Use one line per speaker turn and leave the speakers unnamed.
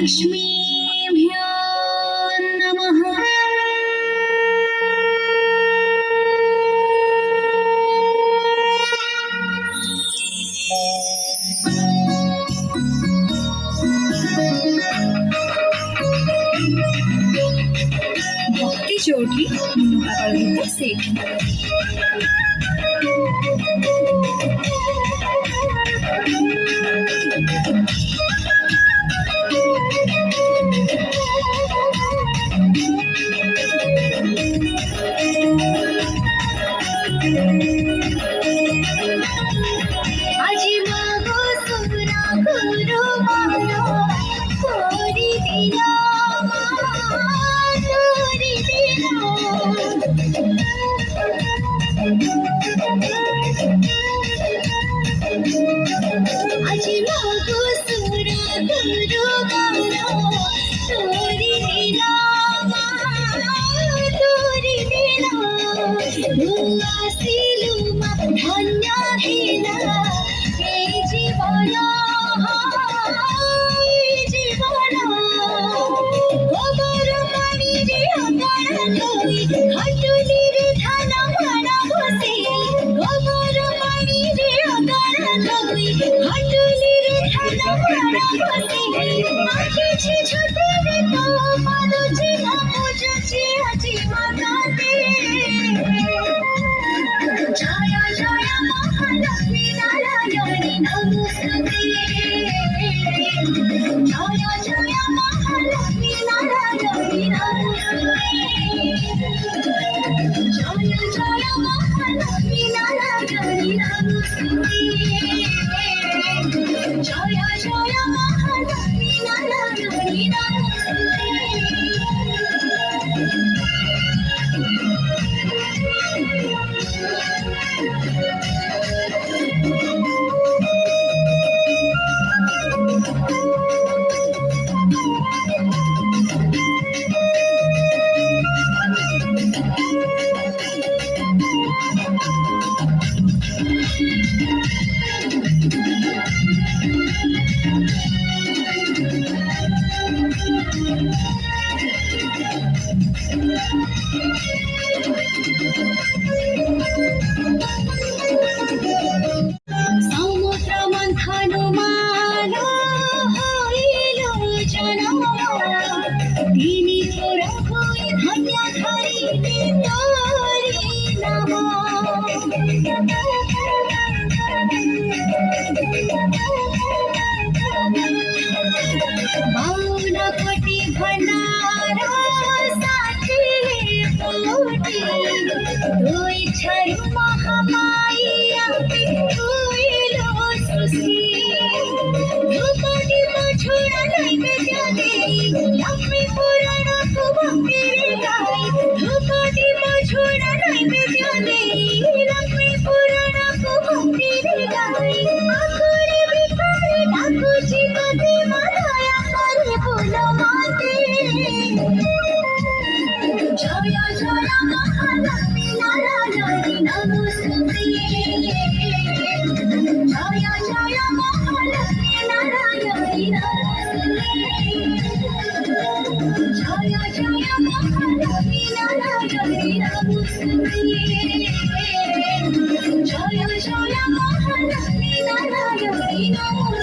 लक्ष्मीभ्यो नमः। भक्ति जोड़ी मुनुका ସେଇଠି। আজি মাগো সুরা গুরু মানো করি দিলা করি দিলা আজি মাগো সুরা গুরু মানো করি দিলা করি দিলা আসিলু মা ধন্য হেলা এই জীবন গোবর পানিরে অকার লই হাটুলির ধান ভাড়া বসে গোবর পানিরে অকার লই হাটুলির ধান ভাড়া বসে মাখিছি ছোটরে তো মারুছি না বুঝছি আজি মাতাতে জয় জয় মহালক্ষ্মী নারায়ণী নমস্তুতে জয় জয় মহালক্ষ্মী নারায়ণী নমস্তুতে জয় জয় মহালক্ষ্মী নারায়ণী নমস্তুতে জয় জয় মহালক্ষ্মী নারায়ণী নমস্তুতে। সমুদ্র মন্থন মালা হইল জনা তিনি প্রভুই ধন্য ধরিলে তোরি নাম বাউন কোটি ভন্ডারা সাথিলে কোটি দুই ছয় মহামায়া হইল সৃষ্টি ধ্রুপদী ছড়া নৈবেদ্য দেই লক্ষ্মী পুরাণ ভক্তির গাই ধ্রুপদী ছড়া নৈবেদ্য দেই লক্ষ্মী পুরাণ ভক্তির গাই আকুরে বিকারে ডাকুছি তোতে মায়া করে বলো মাতে জয় জয় মহালক্ষ্মী নারায়ণী নমস্তুতে জয় জয় মহালক্ষ্মী নারায়ণী নমস্তুতে জয় জয় মহালক্ষ্মী নারায়ণী নমস্তুতে জয় জয় মহালক্ষ্মী নারায়ণী নমস্তুতে।